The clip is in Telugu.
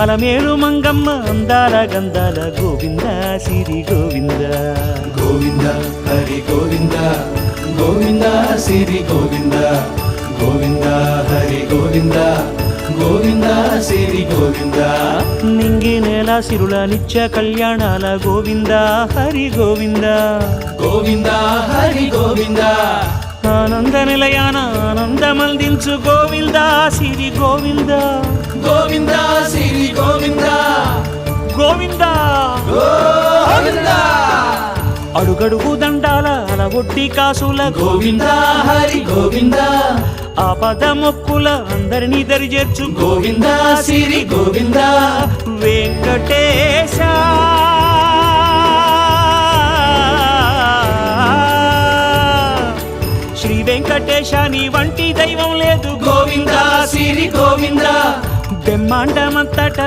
అలమేలు మంగమ్మ అందాల గంధాల గోవింద సిరి గోవింద గోవింద హరి గోవింద గోవింద సిరి గోవింద గోవింద హరి గోవింద గోవింద సిరి గోవింద నింగి నేల సిరుల నిత్య కళ్యాణాల గోవింద హరి గోవింద గోవింద హరి గోవింద ఆనంద నిలయాన ఆనందమందించు గోవింద సిరి గోవింద గోవింద సిరి గోవింద గోవింద గోవింద అడుగడుగు దండాల అలవొట్టి కాసుల గోవింద హరి గోవింద ఆపద మొక్కుల అందరినీ దరిచేర్చు గోవింద సిరి గోవింద వెంకటేశ శ్రీ వెంకటేశ నీ వంటి దైవం లేదు గోవింద సిరి గోవింద బ్రహ్మాండమంతట